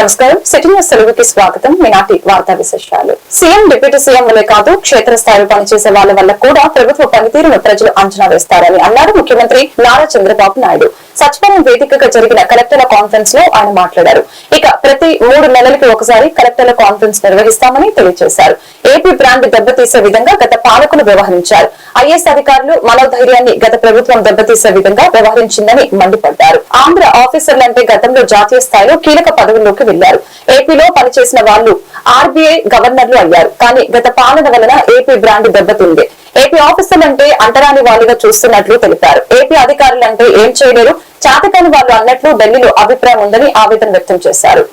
నమస్కారం. City news తెలుగుకి స్వాగతం. మీనాటి వార్తా విశేషాలు. సీఎం డిప్యూటీ సీఎం వల్లే కాదు క్షేత్రస్థాయిలో పనిచేసే వాళ్ళ వల్ల కూడా ప్రభుత్వ పనితీరును ప్రజలు అంచనా వేస్తారని అన్నారు ముఖ్యమంత్రి నారా చంద్రబాబు నాయుడు. సచివాలయం వేదికగా జరిగిన కలెక్టర్ల కాన్ఫరెన్స్ లో ఆయన మాట్లాడారు. ఇక ప్రతి 3 నెలలకి ఒకసారి కలెక్టర్ల కాన్ఫరెన్స్ నిర్వహిస్తామని తెలియజేశారు. ఏపీ బ్రాండ్ దెబ్బతీసే విధంగా గత పాలకులు వ్యవహరించారు. ఐఏఎస్ అధికారులు మనోధైర్యాన్ని గత ప్రభుత్వం దెబ్బతీసే విధంగా వ్యవహరించిందని మండిపడ్డారు. ఆంధ్ర ఆఫీసర్లంటే గతంలో జాతీయ స్థాయిలో కీలక పదవుల్లోకి వెళ్లారు. ఏపీలో పనిచేసిన వాళ్లు ఆర్బీఐ గవర్నర్లు అయ్యారు. కానీ గత పాలన వలన ఏపీ బ్రాండ్ దెబ్బతింది. ఏపీ ఆఫీసర్లంటే అంటరాని వాళ్ళుగా చూస్తున్నట్లు తెలిపారు. ఏపీ అధికారులంటే ఏం చేయలేరు, చాతకాని వాళ్ళు అన్నట్లు ఢిల్లీలో అభిప్రాయం ఉందని ఆవేదన వ్యక్తం చేశారు.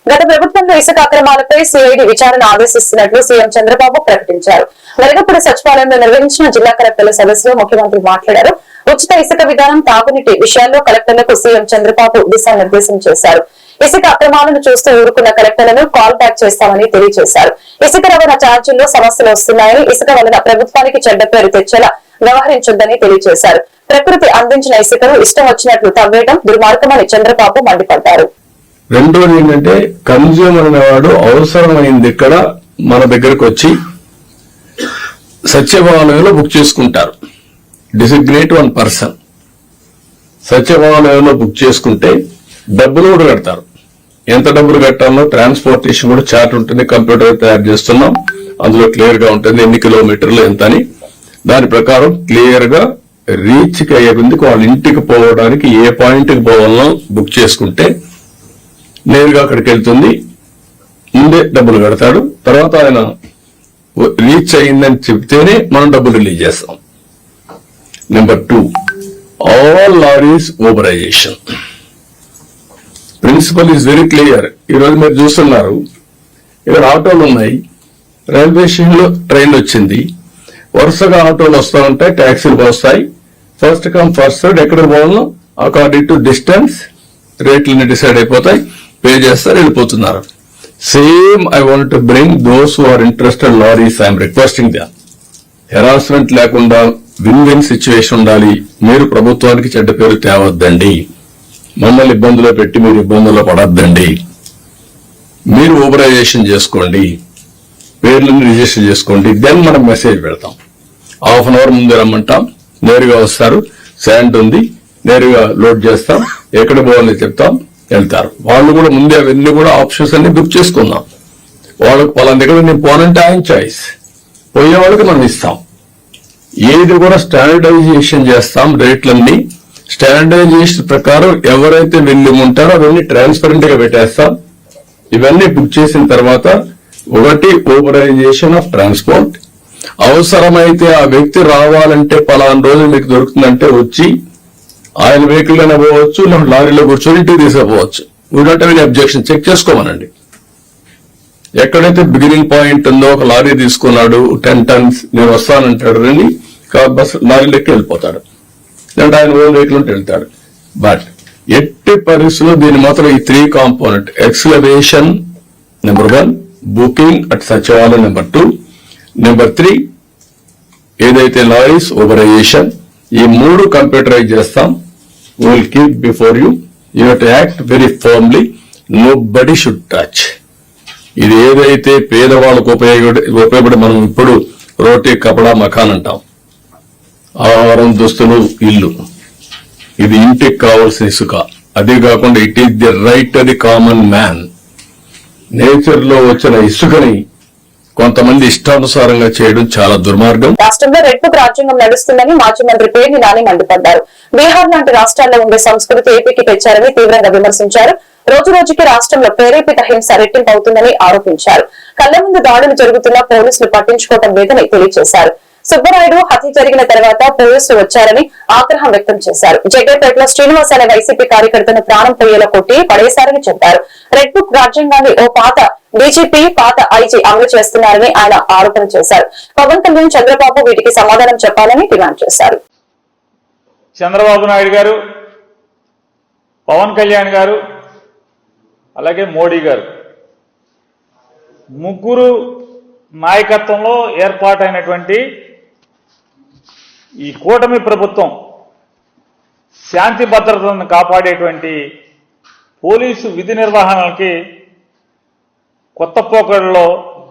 గత ప్రభుత్వంలో ఇసుక అక్రమాలపై సిఐడి విచారణ ఆదేశిస్తున్నట్లు సీఎం చంద్రబాబు ప్రకటించారు. వెలగపూడి సచివాలయంలో నిర్వహించిన జిల్లా కలెక్టర్ల సదస్సులో ముఖ్యమంత్రి మాట్లాడారు. ఉచిత ఇసుక విధానం, తాగునీటి విషయాల్లో కలెక్టర్లకు సీఎం చంద్రబాబు దిశానిర్దేశం చేశారు. ఇసుక అక్రమాలను చూస్తూ ఊరుకున్న కలెక్టర్లను కాల్ బ్యాక్ చేస్తామని తెలియజేశారు. ఇసుక రవాణా ఛార్జీల్లో సమస్యలు వస్తున్నాయని, ఇసుక వలన ప్రభుత్వానికి చెడ్డ పేరు తెచ్చేలా వ్యవహరించొద్దని తెలియజేశారు. ప్రకృతి అందించిన ఇసుకను ఇష్టం వచ్చినట్లు తవ్వేయడం దుర్మార్గమని చంద్రబాబు మండిపడ్డారు. రెండోది ఏంటంటే కన్జ్యూమర్ అనేవాడు అవసరమైంది ఇక్కడ మన దగ్గరకు వచ్చి సచివాలయంలో బుక్ చేసుకుంటారు. డిసిగ్నేట్ 1 పర్సన్ సచివాలయంలో బుక్ చేసుకుంటే డబ్బులు కూడా కడతారు. ఎంత డబ్బులు కట్టాలో ట్రాన్స్పోర్టేషన్ కూడా చార్ట్ ఉంటుంది. కంప్యూటర్ తయారు చేస్తున్నాం, అందులో క్లియర్ గా ఉంటుంది ఎన్ని కిలోమీటర్లు ఎంత అని. దాని ప్రకారం క్లియర్ గా రీచ్ కి అయ్యే ముందుకు వాళ్ళ ఇంటికి పోవడానికి ఏ పాయింట్ కి పోవాలో బుక్ చేసుకుంటే నేరుగా అక్కడికి వెళ్తుంది. ముందే డబ్బులు కడతాడు. తర్వాత ఆయన రీచ్ అయిందని చెప్తేనే మనం డబ్బులు రిలీజ్ చేస్తాం. నెంబర్ 2, ఆల్ లారీస్ ఓబరైజేషన్ ప్రిన్సిపల్ ఈజ్ వెరీ క్లియర్. ఈరోజు మీరు చూస్తున్నారు, ఇక్కడ ఆటోలు ఉన్నాయి, రైల్వే స్టేషన్ లో ట్రైన్ వచ్చింది, వరుసగా ఆటోలు వస్తూ ఉంటాయి, ట్యాక్సీలు వస్తాయి. ఫస్ట్ కమ్ ఫస్ట్ సర్వ్, ఎక్కడ పోవాలో అకార్డింగ్ టు డిస్టెన్స్ రేట్లన్నీ డిసైడ్ అయిపోతాయి. పే చేస్తారు, వెళ్ళిపోతున్నారు. Same I want to bring those who are interested lorries. I'm requesting them. Harassment లేకుండా విన్ విన్ సిచ్యువేషన్ ఉండాలి. మీరు ప్రభుత్వానికి చెడ్డ పేరు తేవద్దండి. మమ్మల్ని ఇబ్బందులో పెట్టి మీరు ఇబ్బందుల్లో పడద్దండి. మీరు ఓబరైజేషన్ చేసుకోండి, పేర్లను రిజిస్టర్ చేసుకోండి. దెన్ మనం మెసేజ్ పెడతాం. హాఫ్ అన్ అవర్ ముందే రమ్మంటాం, నేరుగా వస్తారు. శాండ్ ఉంది, నేరుగా లోడ్ చేస్తాం, ఎక్కడ పోవాలని చెప్తాం, వెళ్తారు. వాళ్ళు కూడా ముందే అవన్నీ కూడా ఆప్షన్స్ అన్ని బుక్ చేసుకుందాం. వాళ్ళకి వాళ్ళ దగ్గర నేను పోనంటే ఆయన చాయిస్, పోయే వాళ్ళకి మనం ఇస్తాం. ఏది కూడా స్టాండర్డైజేషన్ చేస్తాం. రేట్లన్నీ స్టాండర్డైజేషన్ ప్రకారం ఎవరైతే వెళ్ళి ఉంటారో అవన్నీ ట్రాన్స్పరెంట్ గా పెట్టేస్తాం. ఇవన్నీ బుక్ చేసిన తర్వాత 1 ఓబరైజేషన్ ఆఫ్ ట్రాన్స్పోర్ట్. అవసరమైతే ఆ వ్యక్తి రావాలంటే పలానా రోజు మీకు దొరుకుతుందంటే వచ్చి ఆయన వెహికల్ అయినా పోవచ్చు, లారీలో కూర్చొని ఇంటికి తీసుకుపోవచ్చు. We don't have any objection. Check చేసుకోమనండి. ఎక్కడైతే బిగినింగ్ పాయింట్ ఉందో, ఒక లారీ తీసుకున్నాడు 10 tons, నేను వస్తానంటాడు, రండి బస్ లారీలోకి వెళ్ళిపోతాడు, లేదంటే ఆయన ఓన్ వెహికల్ ఉంటే వెళ్తాడు. బట్ ఎట్టి పరిస్థితుల్లో దీని మాత్రం ఈ 3 కాంపోనెంట్ ఎక్స్లవేషన్ నెంబర్ 1, బుకింగ్ అట్ సచివాలయం నెంబర్ 2, నెంబర్ 3 ఏదైతే లారీస్ ఓబరైజేషన్, ఈ 3 కంప్యూటరైజ్ చేస్తాం. Will keep before you. You have to act very firmly. Nobody should touch. ఇది ఏదైతే పేదవాళ్ళకు ఉపయోగపడి మనం ఇప్పుడు రోటీ, కపడా, మకాన్ అంటాం, ఆహారం, దుస్తులు, ఇల్లు, ఇది ఇంటికి కావాల్సిన ఇసుక. అదే కాకుండా it is the right the common man. Nature లో వచ్చిన ఇసుకని కొంతమంది ఇష్టానుసారంగా చేయడం చాలా దుర్మార్గం. రాష్ట్రంలో రెడ్ బుక్ రాజ్యాంగం నడుస్తుందని మాజీ మంత్రి పేర్ని నాని మండిపడ్డారు. బీహార్ లాంటి రాష్ట్రాల్లో ఉండే సంస్కృతి ఏపీకి తెచ్చారని తీవ్రంగా విమర్శించారు. రోజు రోజుకి రాష్ట్రంలో ప్రేరేపిత హింస రెట్టింపు అవుతుందని ఆరోపించారు. కళ్ల ముందు దాడులు జరుగుతున్నా పోలీసులు పట్టించుకోవడం లేదని తెలియజేశారు. సుబ్బరాయుడు హత్య జరిగిన తర్వాత పోలీసులు వచ్చారని ఆగ్రహం వ్యక్తం చేశారు. జగ్గైపేటలో శ్రీనివాస్ అనే వైసీపీ కార్యకర్తను ప్రాణం పోయేలా కొట్టి పడేశారని చెప్పారు. రెడ్ బుక్ రాజ్యాంగాన్ని ఓ పాత డీజీపీ పాత ఐజీ అమలు చేస్తున్నారని ఆయన ఆరోపణ చేశారు. పవన్ కళ్యాణ్ చంద్రబాబు వీటికి సమాధానం చెప్పాలని డిమాండ్ చేశారు. చంద్రబాబు నాయుడు గారు, పవన్ కళ్యాణ్ గారు, అలాగే మోడీ గారు ముగ్గురు నాయకత్వంలో ఏర్పాటైనటువంటి ఈ కూటమి ప్రభుత్వం శాంతి భద్రతలను కాపాడేటువంటి పోలీసు విధి నిర్వహణకి కొత్త పోకడలో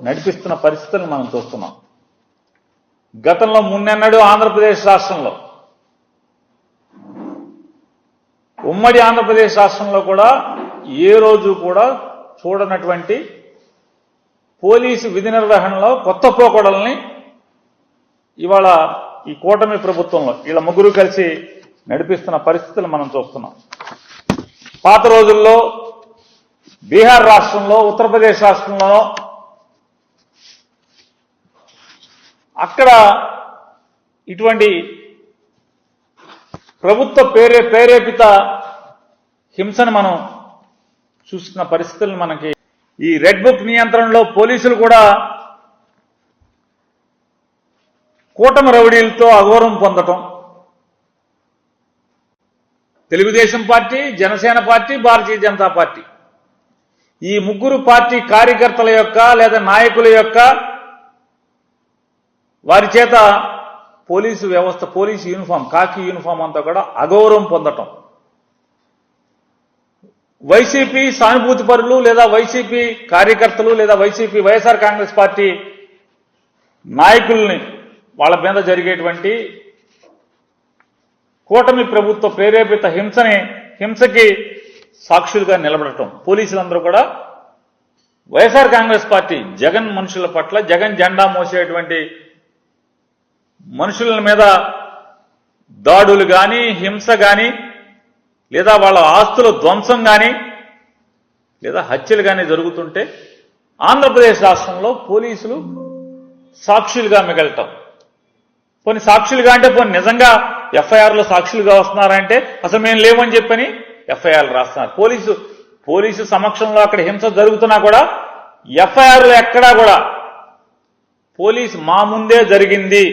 నడిపిస్తున్న పరిస్థితులను మనం చూస్తున్నాం. గతంలో మున్నెన్నడూ ఆంధ్రప్రదేశ్ రాష్ట్రంలో, ఉమ్మడి ఆంధ్రప్రదేశ్ రాష్ట్రంలో కూడా ఏ రోజు కూడా చూడనటువంటి పోలీసు విధి నిర్వహణలో కొత్త పోకడల్ని ఇవాళ ఈ కూటమి ప్రభుత్వంలో వీళ్ళ ముగ్గురు కలిసి నడిపిస్తున్న పరిస్థితులు మనం చూస్తున్నాం. పాత రోజుల్లో బీహార్ రాష్ట్రంలో, ఉత్తరప్రదేశ్ రాష్ట్రంలో అక్కడ ఇటువంటి ప్రభుత్వ ప్రేరేపిత హింసను మనం చూస్తున్న పరిస్థితులను మనకి ఈ రెడ్ బుక్ నియంత్రణలో పోలీసులు కూడా కూటమి రౌడీలతో అఘోరం పొందటం, Telugu Desam party, Janasena party, Bharatiya Janata party ఈ ముగ్గురు పార్టీ కార్యకర్తల యొక్క లేదా నాయకుల యొక్క వారి చేత పోలీసు వ్యవస్థ, పోలీసు యూనిఫామ్, కాకి యూనిఫామ్ అంతా కూడా అగౌరవం పొందటం, వైసీపీ సానుభూతి పరులు లేదా వైసీపీ కార్యకర్తలు లేదా వైసీపీ వైఎస్ఆర్ కాంగ్రెస్ పార్టీ నాయకుల్ని వాళ్ళ మీద జరిగేటువంటి కూటమి ప్రభుత్వ ప్రేరేపిత హింసకి సాక్షులుగా నిలబడటం. పోలీసులందరూ కూడా వైఎస్ఆర్ కాంగ్రెస్ పార్టీ జగన్ మనుషుల పట్ల, జగన్ జెండా మోసేటువంటి మనుషుల మీద దాడులు కానీ, హింస కానీ, లేదా వాళ్ళ ఆస్తుల ధ్వంసం కానీ, లేదా హత్యలు కానీ జరుగుతుంటే ఆంధ్రప్రదేశ్ రాష్ట్రంలో పోలీసులు సాక్షులుగా మిగలటం. కొన్ని సాక్షులుగా అంటే కొన్ని నిజంగా ఎఫ్ఐఆర్లో సాక్షులుగా వస్తున్నారంటే అసలు మేము లేవని చెప్పని ఎఫ్ఐఆర్లు రాస్తున్నారు. పోలీసు సమక్షంలో అక్కడ హింస జరుగుతున్నా కూడా ఎఫ్ఐఆర్లు ఎక్కడా కూడా పోలీసు మా ముందే జరిగింది,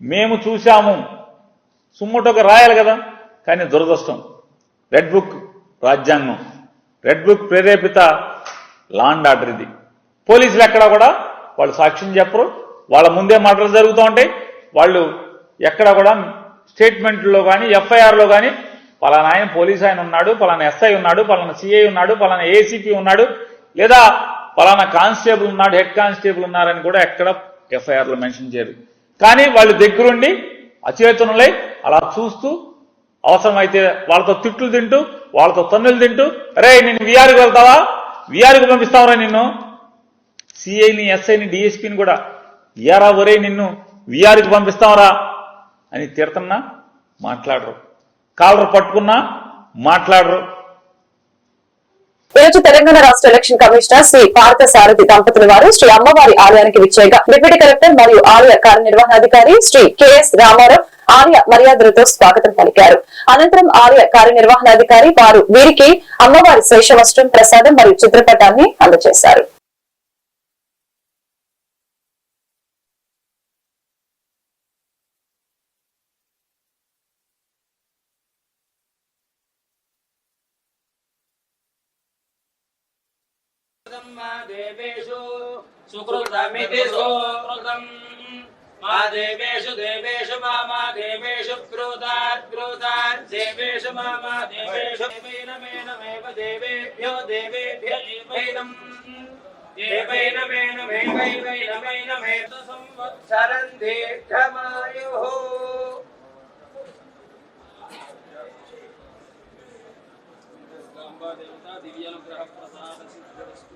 మేము చూశాము, సుమ్మటోకి రాయాలి కదా. కానీ దురదృష్టం, రెడ్ బుక్ రాజ్యాంగం, రెడ్ బుక్ ప్రేరేపిత లా అండ్ ఆర్డర్ ఇది. పోలీసులు ఎక్కడా కూడా వాళ్ళు సాక్ష్యం చెప్పరు, వాళ్ళ ముందే మర్డర్లు జరుగుతూ ఉంటాయి. వాళ్ళు ఎక్కడ కూడా స్టేట్మెంట్లో కానీ ఎఫ్ఐఆర్లో కానీ పలానా ఆయన పోలీస్ ఆయన ఉన్నాడు, పలానా ఎస్ఐ ఉన్నాడు, పలానా సిఐ ఉన్నాడు, పలానా ఏసీపీ ఉన్నాడు, లేదా పలానా కానిస్టేబుల్ ఉన్నాడు, హెడ్ కానిస్టేబుల్ ఉన్నారని కూడా ఎక్కడ ఎఫ్ఐఆర్లో మెన్షన్ చేయరు. కానీ వాళ్ళు దగ్గరుండి అచేతనులై అలా చూస్తూ అవసరమైతే వాళ్ళతో తిట్లు తింటూ, వాళ్ళతో తన్నులు తింటూ, అరే నిన్ను విఆర్కి వెళ్తావా, విఆర్కి పంపిస్తావరా, నిన్ను సిఐని, ఎస్ఐని, డిఎస్పీని కూడా ఏరా ఒరే నిన్ను విఆర్కి పంపిస్తావరా అని తిడుతున్నా మాట్లాడరు, కాలర్ పట్టుకున్నా మాట్లాడరు. ఈరోజు తెలంగాణ రాష్ట్ర ఎలక్షన్ కమిషనర్ శ్రీ పార్థ సారథి దంపతుల వారు శ్రీ అమ్మవారి ఆలయానికి విచ్చేయగా డిప్యూటీ కలెక్టర్ మరియు ఆలయ కార్యనిర్వహణాధికారి శ్రీ కెఎస్ రామారావు ఆలయ మర్యాదలతో స్వాగతం పలికారు. అనంతరం ఆలయ కార్యనిర్వహణాధికారి వారు వీరికి అమ్మవారి శేషవస్త్రం, ప్రసాదం మరియు చిత్రపటాన్ని అందజేశారు. దేవేషు సుకృతమితి సుకృతం మా దేవేషు దేవేషు మా దేవేషు బ్రూతాత్ బ్రూతాత్ దేవేషు మా దేవేషు దేవైనమేనమేవ దేవేభ్యో దేవేభ్య ఏవైనం దేవైనమేనమేవైనమేనమేత సంవత్సరం దీర్ఘమాయుః. దేవతా దివ్యానుగ్రహ ప్రసాద సిద్ధిరస్తు.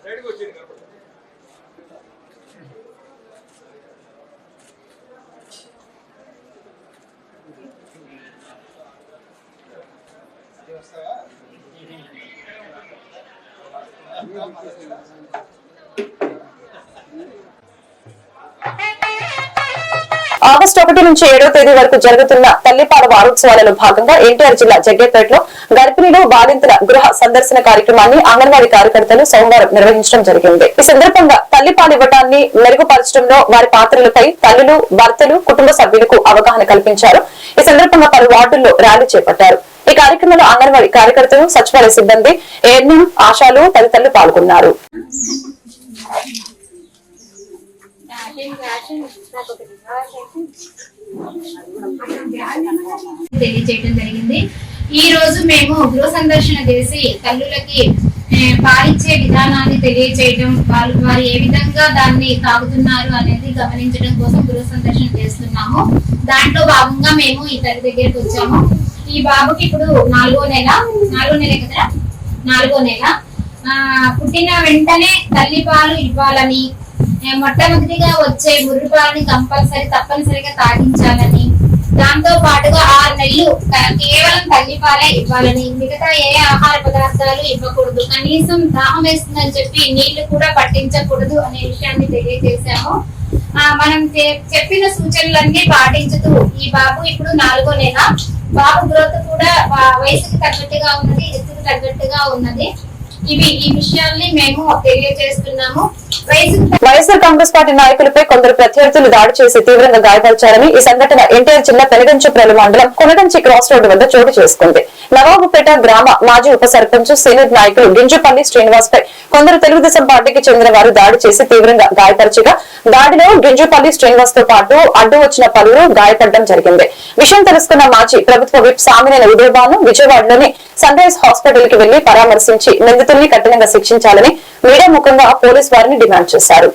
సైడ్కి వచ్చేది ఆగస్టు 1 నుంచి 7వ తేదీ వరకు జరుగుతున్న తల్లిపాల వారోత్సవాలలో భాగంగా ఎన్టీఆర్ జిల్లా జగ్గేపేటలో గర్భిణీలు బాలింతల గృహ సందర్శన కార్యక్రమాన్ని అంగన్వాడీ కార్యకర్తలు సోమవారం నిర్వహించడం జరిగింది. ఈ సందర్భంగా తల్లిపాలు ఇవ్వటాన్ని మెరుగుపరచడంలో వారి పాత్రలపై తల్లులు, భర్తలు, కుటుంబ సభ్యులకు అవగాహన కల్పించారు. ఈ సందర్భంగా పలు వార్డుల్లో ర్యాలీ చేపట్టారు. ఈ కార్యక్రమంలో అంగన్వాడీ కార్యకర్తలు, సచివాలయ సిబ్బంది, ఏఎన్ఎం, ఆశాలు తదితరులు పాల్గొన్నారు. తెలియజేయడం జరిగింది. ఈ రోజు మేము గృహ సందర్శన చేసి తల్లులకి పాలిచ్చే విధానాన్ని తెలియజేయడం, వారు ఏ విధంగా దాన్ని తాగుతున్నారు అనేది గమనించడం కోసం గృహ సందర్శన చేస్తున్నాము. దాంట్లో భాగంగా మేము ఈ తల్లి దగ్గరికి వచ్చాము. ఈ బాబుకి ఇప్పుడు 4వ నెల కదా, 4వ నెల. పుట్టిన వెంటనే తల్లి పాలు ఇవ్వాలని, మొట్టమొదటిగా వచ్చే ముర్రి పాలని తప్పనిసరిగా తాగించాలని, దాంతో పాటుగా 6 నెలలు కేవలం తల్లిపాలే ఇవ్వాలని, మిగతా ఏ ఆహార పదార్థాలు ఇవ్వకూడదు, కనీసం దాహం వేస్తుందని చెప్పి నీళ్లు కూడా పట్టించకూడదు అనే విషయాన్ని తెలియజేశాము. మనం చెప్పిన సూచనలన్నీ పాటించుతూ ఈ బాబు ఇప్పుడు 4వ నెల. బాబు గ్రోత్ కూడా వయసుకు తగ్గట్టుగా ఉన్నది, ఎత్తుకు తగ్గట్టుగా ఉన్నది. ఈ విషయాల్ని మేము తెలియజేస్తున్నాము. వైఎస్ఆర్ కాంగ్రెస్ పార్టీ నాయకులపై కొందరు ప్రత్యర్థులు దాడి చేసి తీవ్రంగా గాయపరిచారని ఈ సంఘటన ఎన్టీఆర్ జిల్లా పెనుగంచిప్రోలు మండలం కొనగంచి క్రాస్ రోడ్డు వద్ద చోటు చేసుకుంది. నవాబుపేట గ్రామ మాజీ ఉప సర్పంచ్ సీనియర్ నాయకులు గింజుపల్లి శ్రీనివాస్ పై కొందరు తెలుగుదేశం పార్టీకి చెందిన వారు దాడి చేసి తీవ్రంగా గాయపరిచగా, దాడిలో గింజుపల్లి శ్రీనివాస్ తో పాటు అడ్డు వచ్చిన పలువురు గాయపడడం జరిగింది. విషయం తెలుసుకున్న మాజీ ప్రభుత్వ విప్ సామినేని ఉదయభాను విజయవాడలోని సన్ రైజ్ హాస్పిటల్ కి వెళ్లి పరామర్శించి నిందితుల్ని కఠినంగా శిక్షించాలని మీడియా ముఖంగా పోలీసు వారిని డిమాండ్ చేశారు.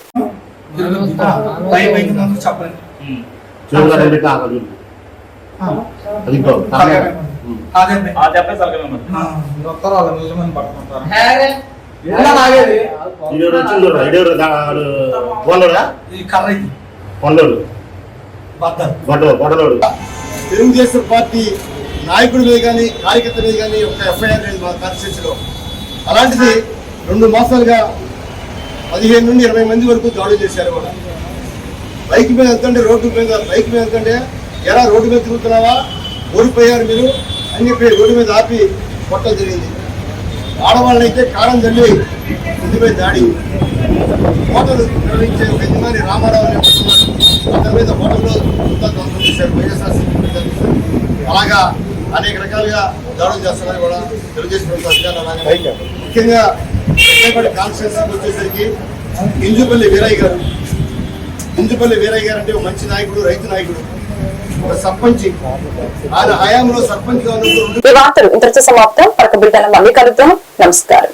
తెలుగుదేశం పార్టీ నాయకుడి మీద కానీ కార్యకర్త మీద కానీ ఒక ఎఫ్ఐఆర్ లేదు మా కాన్స్టిట్యూన్సీలో. అలాంటిది 2 మాసాలుగా 15 నుండి 20 మంది వరకు దాడులు చేశారు. కూడా బైక్ మీద వెళ్తుంటే బైక్ మీద వెళ్తుంటే ఎలా రోడ్డు మీద తిరుగుతున్నావా, ఓడిపోయారు మీరు అని చెప్పి రోడ్డు మీద ఆపి కొట్టడం జరిగింది. ఆడవాళ్ళైతే కారం చల్లి ఇంటిపై దాడి. హోటల్ నిర్వహించే ఒక యజమాని రామారావు అనే అతని మీద హోటల్లో ధ్వంసం చేశారు వైఎస్ఆర్సీపీ. అలాగా అనేక రకాలుగా దాడులు చేస్తున్నారు కూడా తెలుగుదేశం ప్రభుత్వ అధికారులు. అలాగే ముఖ్యంగా విజయవాడ కాన్స్టిట్యూన్సీకి వచ్చేసరికి గింజుపల్లి వీరయ్య గారు అంటే ఒక మంచి నాయకుడు, రైతు నాయకుడు, ఒక సర్పంచ్. ఆయన హయాంలో సర్పంచ్ గా ఉన్నప్పుడు. ఈ వార్తలు ఇంతటితో సమాప్తం. మళ్ళీ కలుద్దాం. నమస్కారం.